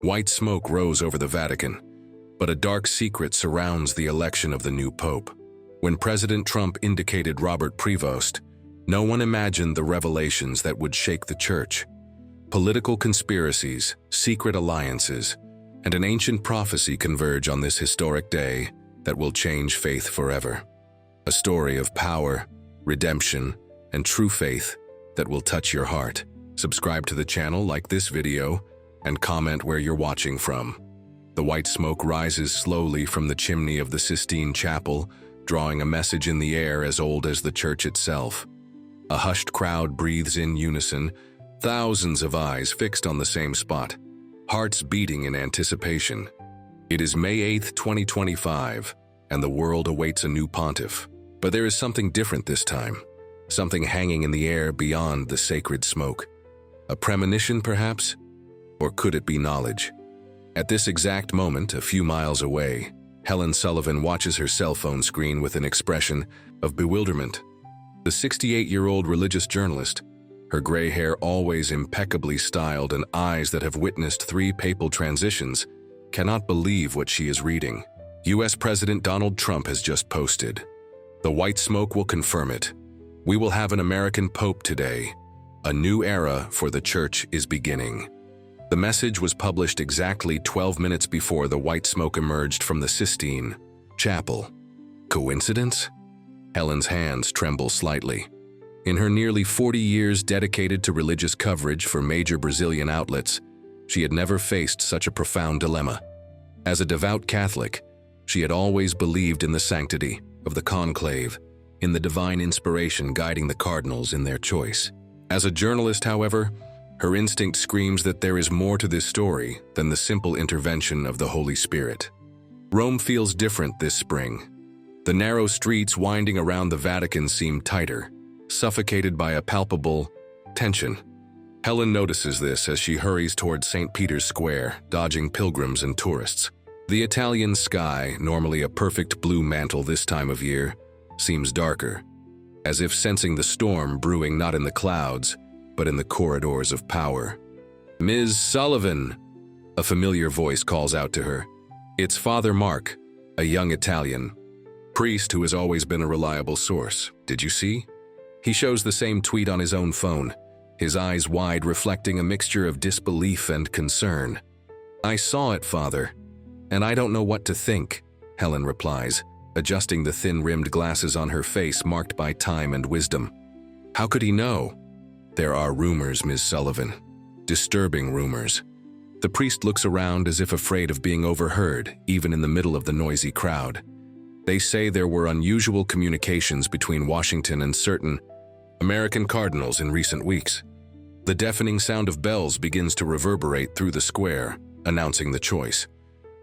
White smoke rose over the Vatican, but a dark secret surrounds the election of the new pope. When President Trump indicated Robert Prevost, no one imagined the revelations that would shake the church. Political conspiracies, secret alliances, and an ancient prophecy converge on this historic day that will change faith forever. A story of power, redemption, and true faith that will touch your heart. Subscribe to the channel, like this video, and comment where you're watching from. The white smoke rises slowly from the chimney of the Sistine Chapel, drawing a message in the air as old as the church itself. A hushed crowd breathes in unison, thousands of eyes fixed on the same spot, hearts beating in anticipation. It is May 8th, 2025, and the world awaits a new pontiff. But there is something different this time, something hanging in the air beyond the sacred smoke. A premonition, perhaps? Or could it be knowledge? At this exact moment, a few miles away, Helen Sullivan watches her cell phone screen with an expression of bewilderment. The 68-year-old religious journalist, her gray hair always impeccably styled and eyes that have witnessed 3 papal transitions, cannot believe what she is reading. U.S. President Donald Trump has just posted. The white smoke will confirm it. We will have an American pope today. A new era for the church is beginning. The message was published exactly 12 minutes before the white smoke emerged from the Sistine Chapel. Coincidence? Helen's hands tremble slightly. In her nearly 40 years dedicated to religious coverage for major Brazilian outlets, she had never faced such a profound dilemma. As a devout Catholic, she had always believed in the sanctity of the conclave, in the divine inspiration guiding the cardinals in their choice. As a journalist, however, her instinct screams that there is more to this story than the simple intervention of the Holy Spirit. Rome feels different this spring. The narrow streets winding around the Vatican seem tighter, suffocated by a palpable tension. Helen notices this as she hurries toward St. Peter's Square, dodging pilgrims and tourists. The Italian sky, normally a perfect blue mantle this time of year, seems darker, as if sensing the storm brewing not in the clouds, but in the corridors of power. "Ms. Sullivan!" A familiar voice calls out to her. It's Father Mark, a young Italian priest who has always been a reliable source. Did you see? He shows the same tweet on his own phone, his eyes wide, reflecting a mixture of disbelief and concern. "I saw it, Father, and I don't know what to think," Helen replies, adjusting the thin-rimmed glasses on her face marked by time and wisdom. "How could he know?" "There are rumors, Ms. Sullivan. Disturbing rumors." The priest looks around as if afraid of being overheard, even in the middle of the noisy crowd. "They say there were unusual communications between Washington and certain American cardinals in recent weeks." The deafening sound of bells begins to reverberate through the square, announcing the choice.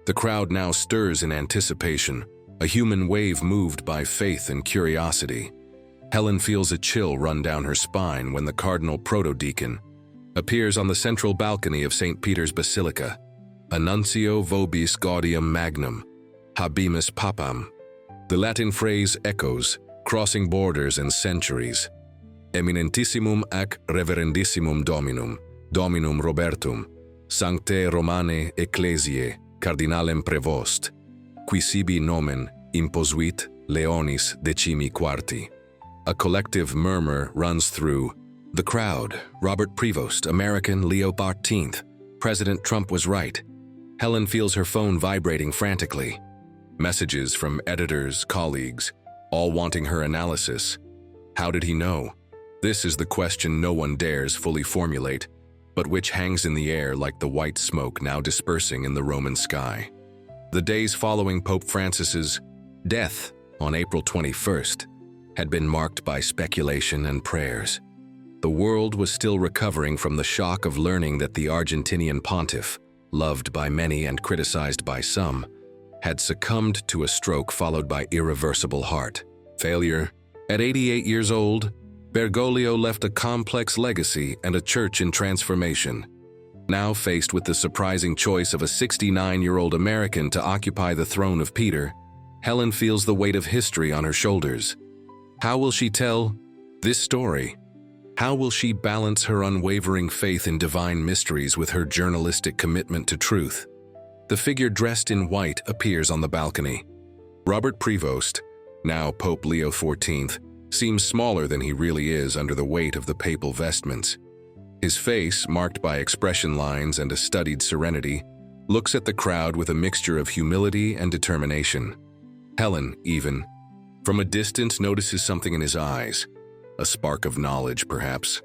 The crowd now stirs in anticipation, a human wave moved by faith and curiosity. Helen feels a chill run down her spine when the cardinal proto-deacon appears on the central balcony of St. Peter's Basilica. "Annuncio vobis gaudium magnum, habemus papam." The Latin phrase echoes, crossing borders and centuries. "Eminentissimum ac reverendissimum Dominum, Dominum Robertum, Sanctae Romanae Ecclesiae, Cardinalem Prevost, qui sibi nomen imposuit Leonis XIV. A collective murmur runs through the crowd. Robert Prevost, American Leo XIV. President Trump was right. Helen feels her phone vibrating frantically. Messages from editors, colleagues, all wanting her analysis. How did he know? This is the question no one dares fully formulate, but which hangs in the air like the white smoke now dispersing in the Roman sky. The days following Pope Francis's death on April 21st had been marked by speculation and prayers. The world was still recovering from the shock of learning that the Argentinian pontiff, loved by many and criticized by some, had succumbed to a stroke followed by irreversible heart failure. At 88 years old, Bergoglio left a complex legacy and a church in transformation. Now faced with the surprising choice of a 69-year-old American to occupy the throne of Peter, Helen feels the weight of history on her shoulders. How will she tell this story? How will she balance her unwavering faith in divine mysteries with her journalistic commitment to truth? The figure dressed in white appears on the balcony. Robert Prevost, now Pope Leo XIV, seems smaller than he really is under the weight of the papal vestments. His face, marked by expression lines and a studied serenity, looks at the crowd with a mixture of humility and determination. Helen, even, from a distance, notices something in his eyes, a spark of knowledge, perhaps,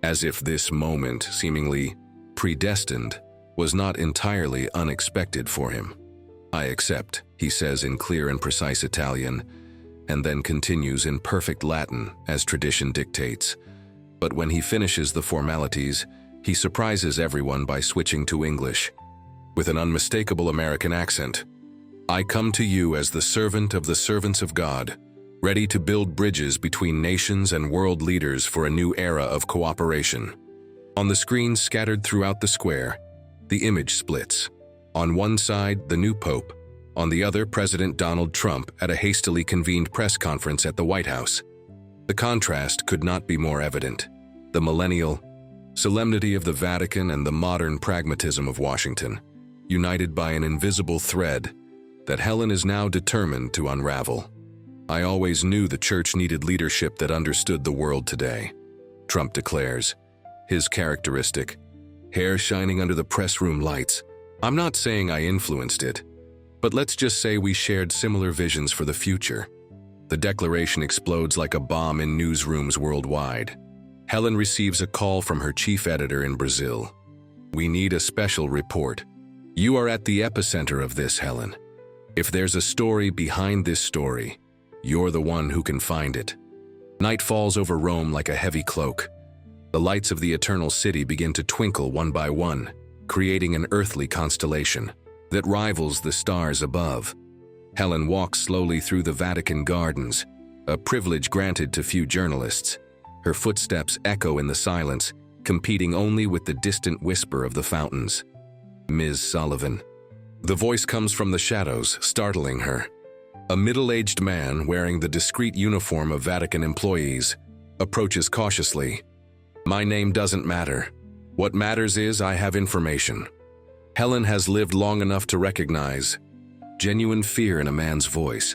as if this moment, seemingly predestined, was not entirely unexpected for him. "I accept," he says in clear and precise Italian, and then continues in perfect Latin, as tradition dictates. But when he finishes the formalities, he surprises everyone by switching to English. With an unmistakable American accent, "I come to you as the servant of the servants of God, ready to build bridges between nations and world leaders for a new era of cooperation." On the screens scattered throughout the square, the image splits. On one side, the new pope. On the other, President Donald Trump at a hastily convened press conference at the White House. The contrast could not be more evident. The millennial solemnity of the Vatican and the modern pragmatism of Washington, united by an invisible thread that Helen is now determined to unravel. "I always knew the church needed leadership that understood the world today," Trump declares, his characteristic hair shining under the press room lights. "I'm not saying I influenced it, but let's just say we shared similar visions for the future." The declaration explodes like a bomb in newsrooms worldwide. Helen receives a call from her chief editor in Brazil. "We need a special report. You are at the epicenter of this, Helen. If there's a story behind this story, you're the one who can find it." Night falls over Rome like a heavy cloak. The lights of the eternal city begin to twinkle one by one, creating an earthly constellation that rivals the stars above. Helen walks slowly through the Vatican gardens, a privilege granted to few journalists. Her footsteps echo in the silence, competing only with the distant whisper of the fountains. "Ms. Sullivan." The voice comes from the shadows, startling her. A middle-aged man wearing the discreet uniform of Vatican employees approaches cautiously. "My name doesn't matter. What matters is I have information." Helen has lived long enough to recognize genuine fear in a man's voice.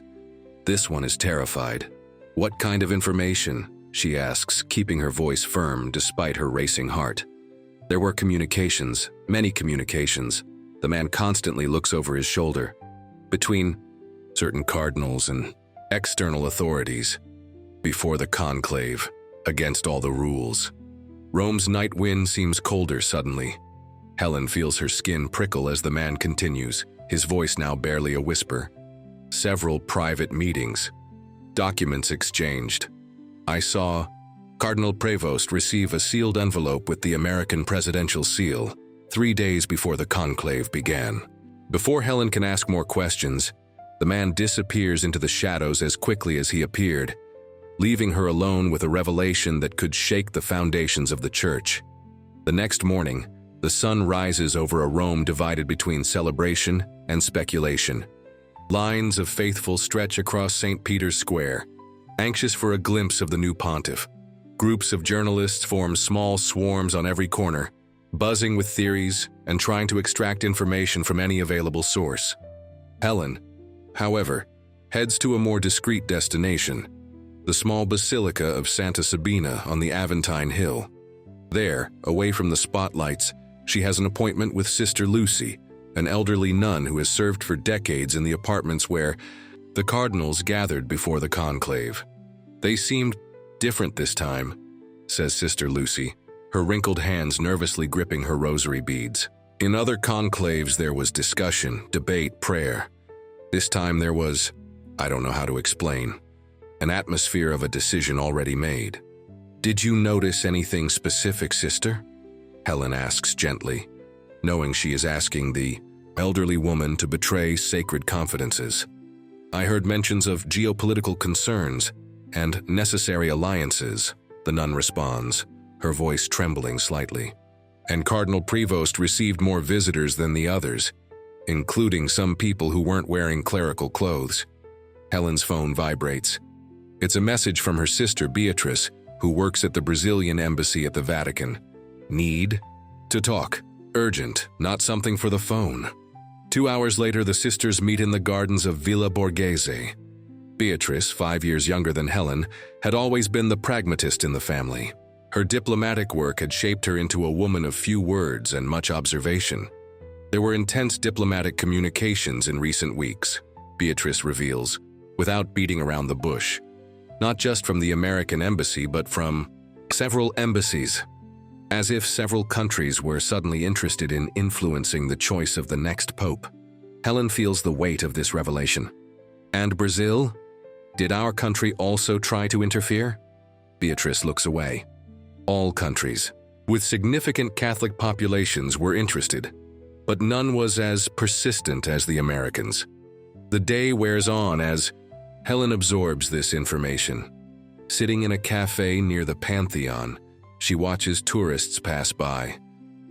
This one is terrified. "What kind of information?" she asks, keeping her voice firm despite her racing heart. "There were communications, many communications." The man constantly looks over his shoulder. "Between certain cardinals and external authorities. Before the conclave, against all the rules." Rome's night wind seems colder suddenly. Helen feels her skin prickle as the man continues, his voice now barely a whisper. "Several private meetings. Documents exchanged. I saw Cardinal Prevost receive a sealed envelope with the American presidential seal 3 days before the conclave began." Before Helen can ask more questions, the man disappears into the shadows as quickly as he appeared, leaving her alone with a revelation that could shake the foundations of the church. The next morning, the sun rises over a Rome divided between celebration and speculation. Lines of faithful stretch across St. Peter's Square, anxious for a glimpse of the new pontiff. Groups of journalists form small swarms on every corner, buzzing with theories and trying to extract information from any available source. Helen, however, heads to a more discreet destination, the small basilica of Santa Sabina on the Aventine Hill. There, away from the spotlights, she has an appointment with Sister Lucy, an elderly nun who has served for decades in the apartments where the cardinals gathered before the conclave. "They seemed different this time," says Sister Lucy, her wrinkled hands nervously gripping her rosary beads. "In other conclaves there was discussion, debate, prayer. This time there was, I don't know how to explain, an atmosphere of a decision already made." "Did you notice anything specific, sister?" Helen asks gently, knowing she is asking the elderly woman to betray sacred confidences. "I heard mentions of geopolitical concerns and necessary alliances," the nun responds, her voice trembling slightly. "And Cardinal Prevost received more visitors than the others, including some people who weren't wearing clerical clothes." Helen's phone vibrates. It's a message from her sister Beatrice, who works at the Brazilian embassy at the Vatican. Need to talk. Urgent, not something for the phone. 2 hours later, the sisters meet in the gardens of Villa Borghese. Beatrice, 5 years younger than Helen, had always been the pragmatist in the family. Her diplomatic work had shaped her into a woman of few words and much observation. There were intense diplomatic communications in recent weeks, Beatrice reveals, without beating around the bush. Not just from the American embassy, but from several embassies. As if several countries were suddenly interested in influencing the choice of the next pope. Helen feels the weight of this revelation. And Brazil? Did our country also try to interfere? Beatrice looks away. All countries, with significant Catholic populations, were interested, but none was as persistent as the Americans. The day wears on as Helen absorbs this information. Sitting in a cafe near the Pantheon, she watches tourists pass by,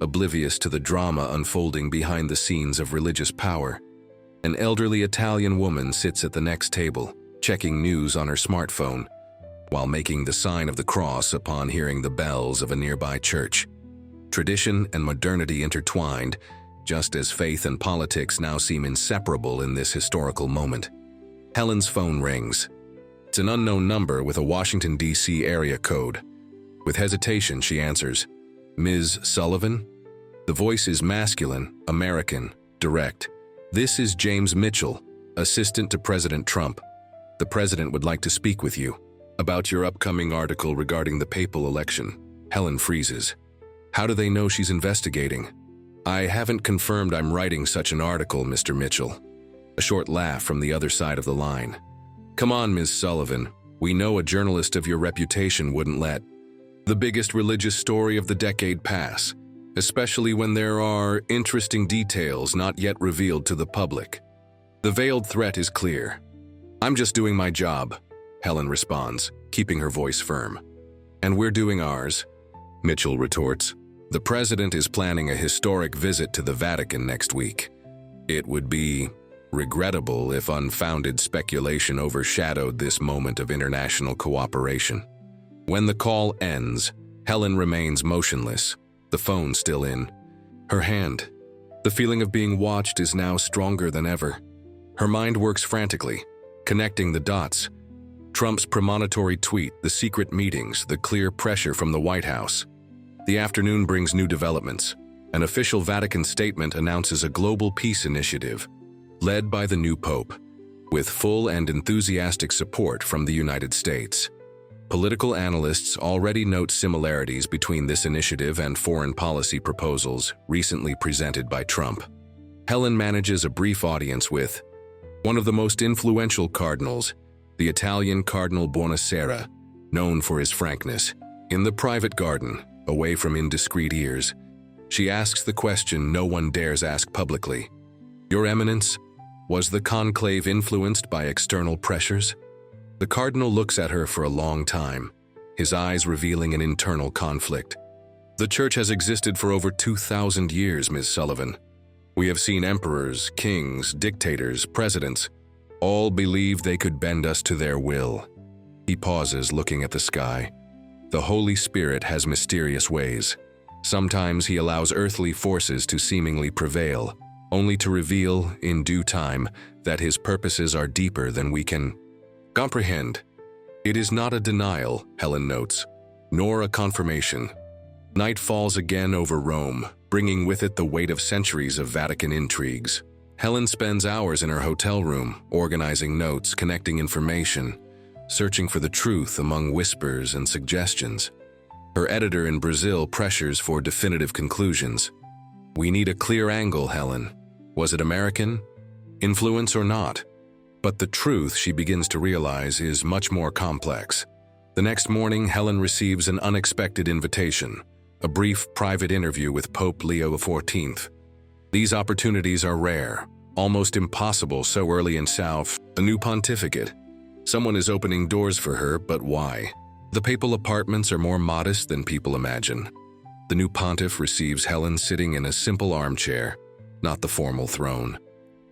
oblivious to the drama unfolding behind the scenes of religious power. An elderly Italian woman sits at the next table, checking news on her smartphone, while making the sign of the cross upon hearing the bells of a nearby church. Tradition and modernity intertwined, just as faith and politics now seem inseparable in this historical moment. Helen's phone rings. It's an unknown number with a Washington, D.C. area code. With hesitation, she answers, "Ms. Sullivan?" The voice is masculine, American, direct. "This is James Mitchell, assistant to President Trump. The president would like to speak with you about your upcoming article regarding the papal election." Helen freezes. How do they know she's investigating? "I haven't confirmed I'm writing such an article, Mr. Mitchell." A short laugh from the other side of the line. "Come on, Ms. Sullivan. We know a journalist of your reputation wouldn't let the biggest religious story of the decade pass, especially when there are interesting details not yet revealed to the public." The veiled threat is clear. "I'm just doing my job," Helen responds, keeping her voice firm. "And we're doing ours," Mitchell retorts. "The president is planning a historic visit to the Vatican next week. It would be regrettable if unfounded speculation overshadowed this moment of international cooperation." When the call ends, Helen remains motionless, the phone still in her hand. The feeling of being watched is now stronger than ever. Her mind works frantically, connecting the dots. Trump's premonitory tweet, the secret meetings, the clear pressure from the White House. The afternoon brings new developments. An official Vatican statement announces a global peace initiative, led by the new pope, with full and enthusiastic support from the United States. Political analysts already note similarities between this initiative and foreign policy proposals recently presented by Trump. Helen manages a brief audience with one of the most influential cardinals, the Italian Cardinal Buonasera, known for his frankness. In the private garden, away from indiscreet ears, she asks the question no one dares ask publicly. "Your Eminence, was the conclave influenced by external pressures?" The cardinal looks at her for a long time, his eyes revealing an internal conflict. "The Church has existed for over 2,000 years, Ms. Sullivan. We have seen emperors, kings, dictators, presidents. All believe they could bend us to their will." He pauses, looking at the sky. "The Holy Spirit has mysterious ways. Sometimes he allows earthly forces to seemingly prevail, only to reveal, in due time, that his purposes are deeper than we can comprehend." It is not a denial, Helen notes, nor a confirmation. Night falls again over Rome, bringing with it the weight of centuries of Vatican intrigues. Helen spends hours in her hotel room, organizing notes, connecting information, searching for the truth among whispers and suggestions. Her editor in Brazil pressures for definitive conclusions. "We need a clear angle, Helen. Was it American influence or not?" But the truth, she begins to realize, is much more complex. The next morning, Helen receives an unexpected invitation, a brief private interview with Pope Leo XIV. These opportunities are rare, almost impossible so early in South, a new pontificate. Someone is opening doors for her, but why? The papal apartments are more modest than people imagine. The new pontiff receives Helen sitting in a simple armchair, not the formal throne.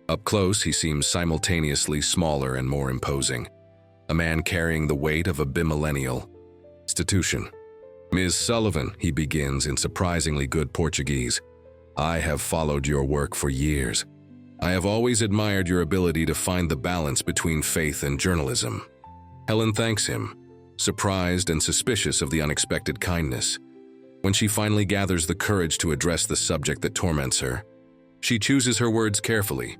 Up close, he seems simultaneously smaller and more imposing. A man carrying the weight of a bimillennial. institution. Ms. Sullivan, he begins in surprisingly good Portuguese. I have followed your work for years. I have always admired your ability to find the balance between faith and journalism. Helen thanks him, surprised and suspicious of the unexpected kindness. When she finally gathers the courage to address the subject that torments her, she chooses her words carefully.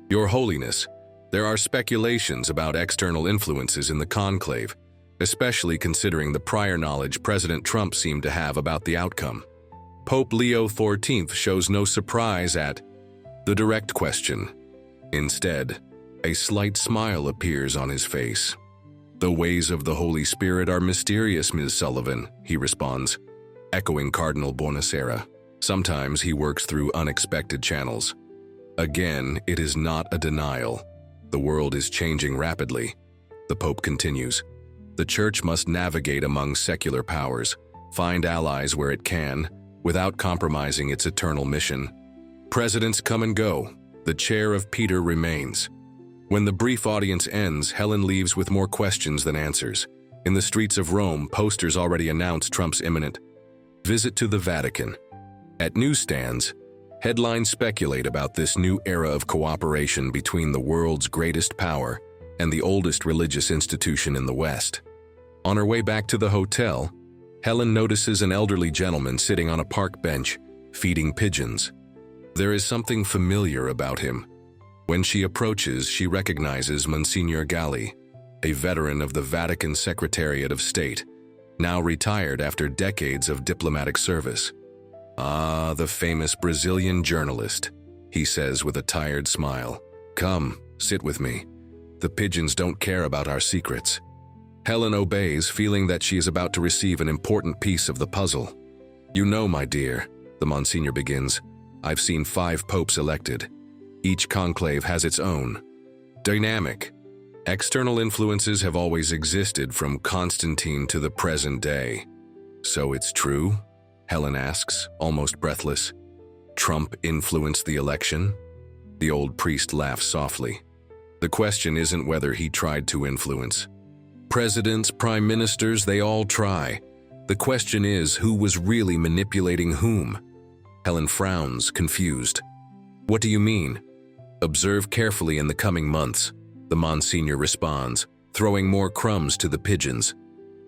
Your Holiness, there are speculations about external influences in the conclave, especially considering the prior knowledge President Trump seemed to have about the outcome. Pope Leo XIV shows no surprise at the direct question. Instead, a slight smile appears on his face. The ways of the Holy Spirit are mysterious, Ms. Sullivan, he responds, echoing Cardinal Bonacera. Sometimes he works through unexpected channels. Again, it is not a denial. The world is changing rapidly. The Pope continues. The Church must navigate among secular powers, find allies where it can, without compromising its eternal mission. Presidents come and go. The chair of Peter remains. When the brief audience ends, Helen leaves with more questions than answers. In the streets of Rome, posters already announce Trump's imminent visit to the Vatican. At newsstands, headlines speculate about this new era of cooperation between the world's greatest power and the oldest religious institution in the West. On her way back to the hotel, Helen notices an elderly gentleman sitting on a park bench, feeding pigeons. There is something familiar about him. When she approaches, she recognizes Monsignor Galli, a veteran of the Vatican Secretariat of State, now retired after decades of diplomatic service. Ah, the famous Brazilian journalist, he says with a tired smile. Come, sit with me. The pigeons don't care about our secrets. Helen obeys, feeling that she is about to receive an important piece of the puzzle. You know, my dear, the Monsignor begins, I've seen 5 popes elected. Each conclave has its own dynamic. External influences have always existed from Constantine to the present day. So it's true? Helen asks, almost breathless. Trump influenced the election? The old priest laughs softly. The question isn't whether he tried to influence. Presidents, prime ministers, they all try. The question is who was really manipulating whom? Helen frowns, confused. What do you mean? Observe carefully in the coming months, the Monsignor responds, throwing more crumbs to the pigeons.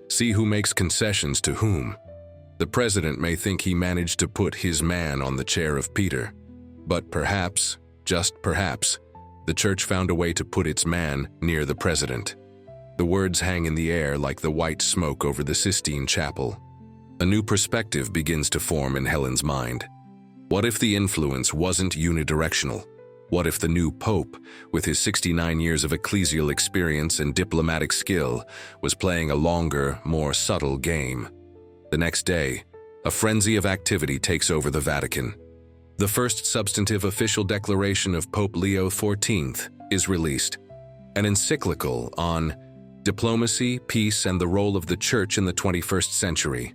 See who makes concessions to whom. The president may think he managed to put his man on the chair of Peter, but perhaps, just perhaps, the Church found a way to put its man near the president. The words hang in the air like the white smoke over the Sistine Chapel. A new perspective begins to form in Helen's mind. What if the influence wasn't unidirectional? What if the new pope, with his 69 years of ecclesial experience and diplomatic skill, was playing a longer, more subtle game? The next day, a frenzy of activity takes over the Vatican. The first substantive official declaration of Pope Leo XIV is released, an encyclical on diplomacy, peace, and the role of the Church in the 21st century.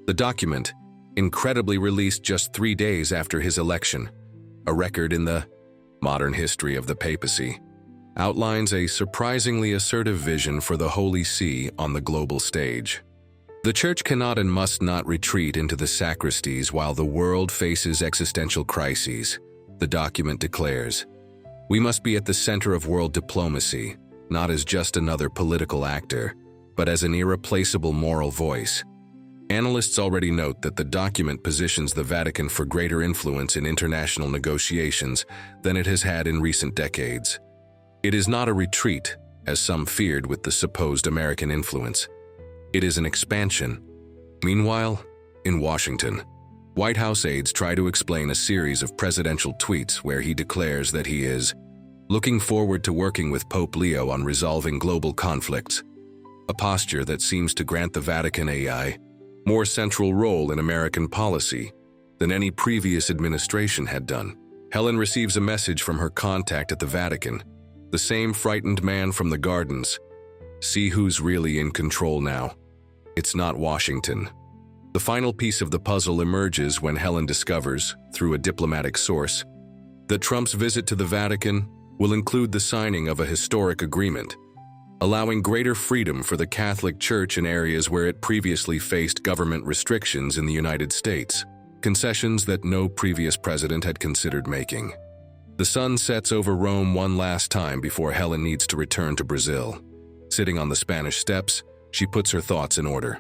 The document, incredibly released just 3 days after his election, a record in the modern history of the papacy, outlines a surprisingly assertive vision for the Holy See on the global stage. The Church cannot and must not retreat into the sacristies while the world faces existential crises, the document declares. We must be at the center of world diplomacy, not as just another political actor, but as an irreplaceable moral voice. Analysts already note that the document positions the Vatican for greater influence in international negotiations than it has had in recent decades. It is not a retreat, as some feared with the supposed American influence. It is an expansion. Meanwhile, in Washington, White House aides try to explain a series of presidential tweets where he declares that he is looking forward to working with Pope Leo on resolving global conflicts, a posture that seems to grant the Vatican a more central role in American policy than any previous administration had done. Helen receives a message from her contact at the Vatican, the same frightened man from the gardens. See who's really in control now. It's not Washington. The final piece of the puzzle emerges when Helen discovers, through a diplomatic source, that Trump's visit to the Vatican will include the signing of a historic agreement, allowing greater freedom for the Catholic Church in areas where it previously faced government restrictions in the United States, concessions that no previous president had considered making. The sun sets over Rome one last time before Helen needs to return to Brazil. Sitting on the Spanish steps, she puts her thoughts in order.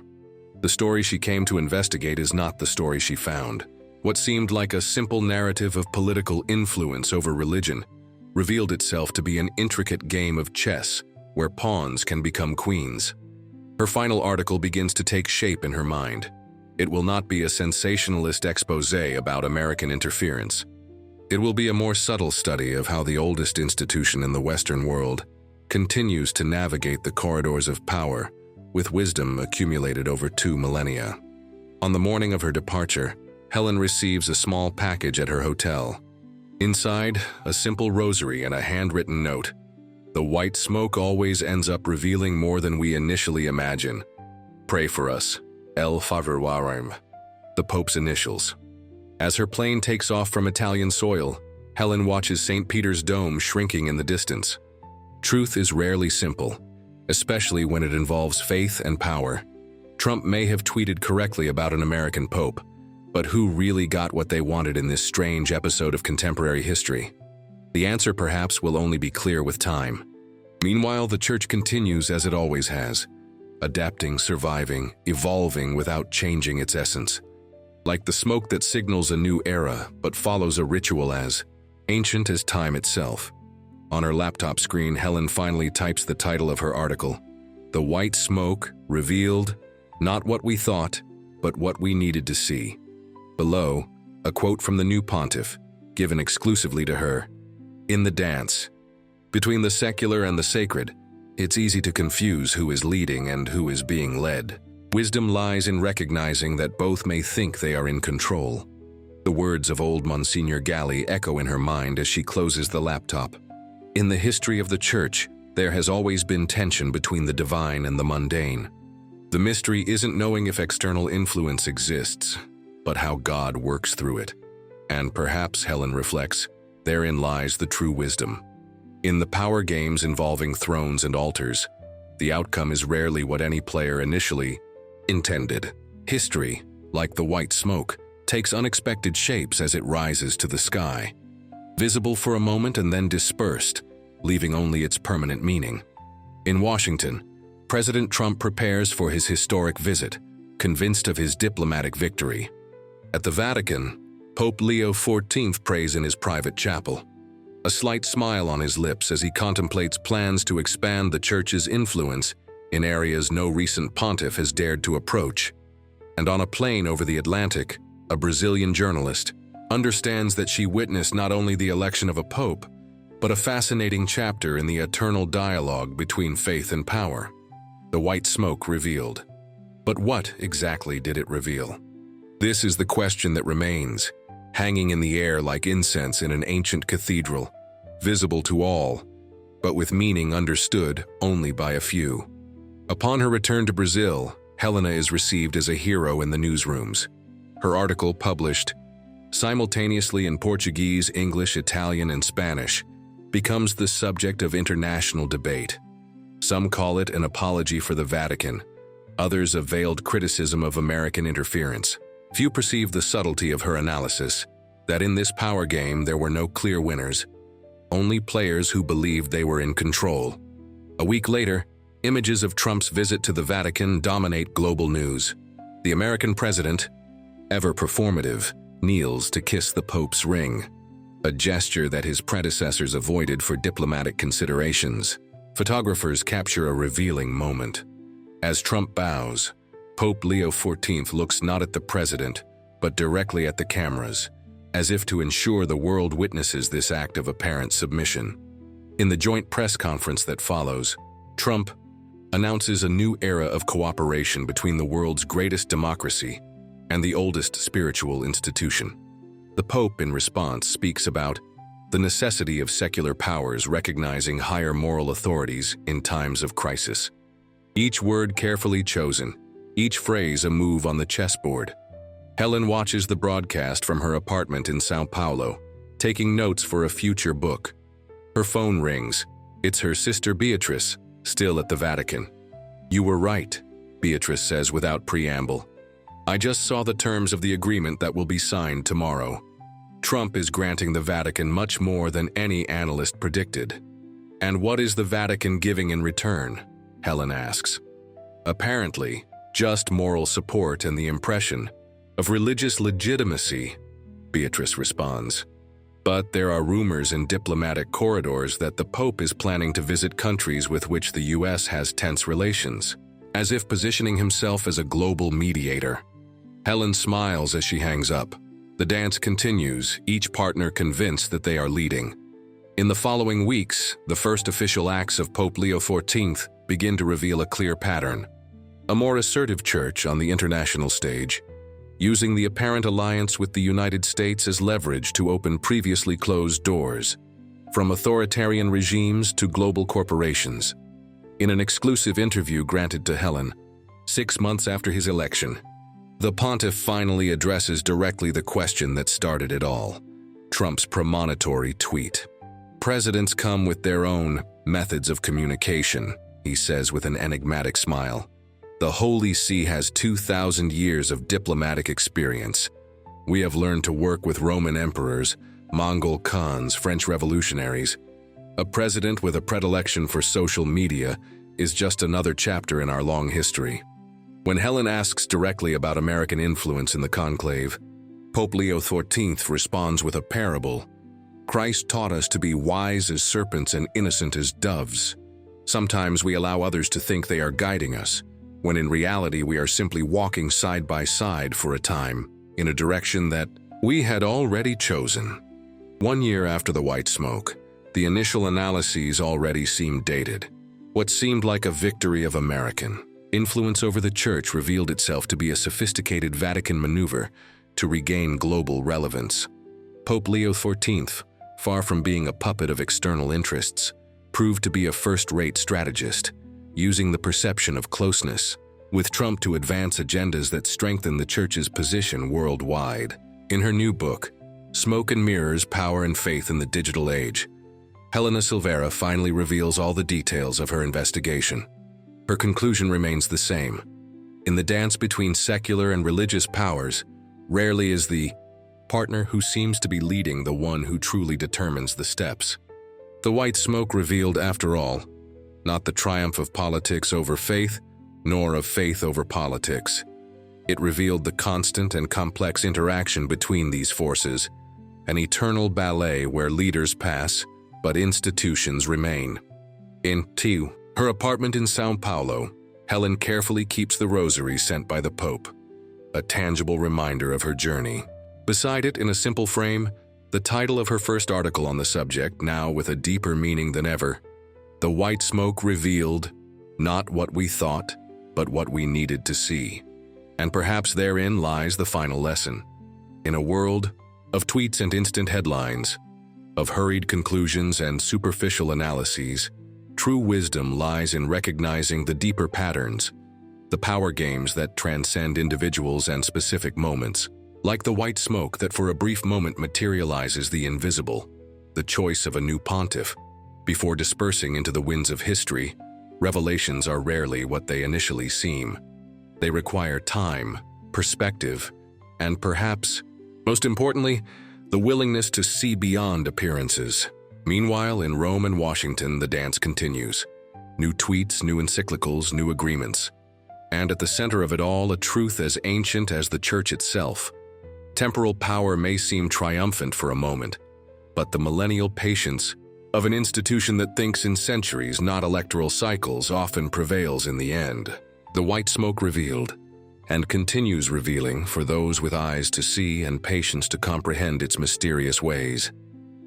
The story she came to investigate is not the story she found. What seemed like a simple narrative of political influence over religion revealed itself to be an intricate game of chess where pawns can become queens. Her final article begins to take shape in her mind. It will not be a sensationalist exposé about American interference. It will be a more subtle study of how the oldest institution in the Western world continues to navigate the corridors of power with wisdom accumulated over 2 millennia. On the morning of her departure, Helen receives a small package at her hotel. Inside, a simple rosary and a handwritten note. The white smoke always ends up revealing more than we initially imagine. Pray for us, El Favorwarem, the Pope's initials. As her plane takes off from Italian soil, Helen watches St. Peter's Dome shrinking in the distance. Truth is rarely simple, especially when it involves faith and power. Trump may have tweeted correctly about an American pope, but who really got what they wanted in this strange episode of contemporary history? The answer perhaps will only be clear with time. Meanwhile, the church continues as it always has, adapting, surviving, evolving without changing its essence. Like the smoke that signals a new era but follows a ritual as ancient as time itself. On her laptop screen, Helen finally types the title of her article. The White Smoke Revealed, Not What We Thought, but What We Needed to See. Below, a quote from the new pontiff, given exclusively to her. In the dance between the secular and the sacred, it's easy to confuse who is leading and who is being led. Wisdom lies in recognizing that both may think they are in control. The words of old Monsignor Galli echo in her mind as she closes the laptop. In the history of the church, there has always been tension between the divine and the mundane. The mystery isn't knowing if external influence exists, but how God works through it. And perhaps, Helen reflects, therein lies the true wisdom. In the power games involving thrones and altars, the outcome is rarely what any player initially intended. History, like the white smoke, takes unexpected shapes as it rises to the sky, visible for a moment and then dispersed, leaving only its permanent meaning. In Washington, President Trump prepares for his historic visit, convinced of his diplomatic victory. At the Vatican, Pope Leo XIV prays in his private chapel, a slight smile on his lips as he contemplates plans to expand the church's influence in areas no recent pontiff has dared to approach. And on a plane over the Atlantic, a Brazilian journalist understands that she witnessed not only the election of a pope, but a fascinating chapter in the eternal dialogue between faith and power. The white smoke revealed. But what exactly did it reveal? This is the question that remains, hanging in the air like incense in an ancient cathedral, visible to all, but with meaning understood only by a few. Upon her return to Brazil, Helena is received as a hero in the newsrooms. Her article, published simultaneously in Portuguese, English, Italian, and Spanish, becomes the subject of international debate. Some call it an apology for the Vatican, others a veiled criticism of American interference. Few perceive the subtlety of her analysis, that in this power game there were no clear winners, only players who believed they were in control. A week later, images of Trump's visit to the Vatican dominate global news. The American president, ever performative, kneels to kiss the Pope's ring, a gesture that his predecessors avoided for diplomatic considerations. Photographers capture a revealing moment. As Trump bows, Pope Leo XIV looks not at the president, but directly at the cameras, as if to ensure the world witnesses this act of apparent submission. In the joint press conference that follows, Trump announces a new era of cooperation between the world's greatest democracy and the oldest spiritual institution. The Pope, in response, speaks about the necessity of secular powers recognizing higher moral authorities in times of crisis. Each word carefully chosen, each phrase a move on the chessboard. Helen watches the broadcast from her apartment in São Paulo, taking notes for a future book. Her phone rings. It's her sister Beatrice, still at the Vatican. "You were right," Beatrice says without preamble. "I just saw the terms of the agreement that will be signed tomorrow. Trump is granting the Vatican much more than any analyst predicted." "And what is the Vatican giving in return?" Helen asks. "Apparently, just moral support and the impression of religious legitimacy," Beatrice responds. "But there are rumors in diplomatic corridors that the Pope is planning to visit countries with which the US has tense relations, as if positioning himself as a global mediator." Helen smiles as she hangs up. The dance continues, each partner convinced that they are leading. In the following weeks, the first official acts of Pope Leo XIV begin to reveal a clear pattern. A more assertive church on the international stage, using the apparent alliance with the United States as leverage to open previously closed doors, from authoritarian regimes to global corporations. In an exclusive interview granted to Helen, 6 months after his election, the pontiff finally addresses directly the question that started it all: Trump's premonitory tweet. "Presidents come with their own methods of communication," he says with an enigmatic smile. "The Holy See has 2,000 years of diplomatic experience. We have learned to work with Roman emperors, Mongol Khans, French revolutionaries. A president with a predilection for social media is just another chapter in our long history." When Helen asks directly about American influence in the conclave, Pope Leo XIV responds with a parable. "Christ taught us to be wise as serpents and innocent as doves. Sometimes we allow others to think they are guiding us, when in reality we are simply walking side by side for a time, in a direction that we had already chosen." 1 year after the white smoke, the initial analyses already seemed dated. What seemed like a victory of American influence over the church revealed itself to be a sophisticated Vatican maneuver to regain global relevance. Pope Leo XIV, far from being a puppet of external interests, proved to be a first-rate strategist, using the perception of closeness with Trump to advance agendas that strengthen the church's position worldwide. In her new book, Smoke and Mirrors: Power and Faith in the Digital Age, Helena Silvera finally reveals all the details of her investigation. Her conclusion remains the same. In the dance between secular and religious powers, rarely is the partner who seems to be leading the one who truly determines the steps. The white smoke revealed, after all, not the triumph of politics over faith, nor of faith over politics. It revealed the constant and complex interaction between these forces, an eternal ballet where leaders pass, but institutions remain. In her apartment in São Paulo, Helen carefully keeps the rosary sent by the Pope, a tangible reminder of her journey. Beside it, in a simple frame, the title of her first article on the subject, now with a deeper meaning than ever: "The White Smoke Revealed Not What We Thought, but What We Needed to See." And perhaps therein lies the final lesson. In a world of tweets and instant headlines, of hurried conclusions and superficial analyses, true wisdom lies in recognizing the deeper patterns, the power games that transcend individuals and specific moments, like the white smoke that for a brief moment materializes the invisible, the choice of a new pontiff. Before dispersing into the winds of history, revelations are rarely what they initially seem. They require time, perspective, and perhaps, most importantly, the willingness to see beyond appearances. Meanwhile, in Rome and Washington, the dance continues. New tweets, new encyclicals, new agreements. And at the center of it all, a truth as ancient as the church itself. Temporal power may seem triumphant for a moment, but the millennial patience of an institution that thinks in centuries, not electoral cycles, often prevails in the end. The white smoke revealed, and continues revealing for those with eyes to see and patience to comprehend its mysterious ways.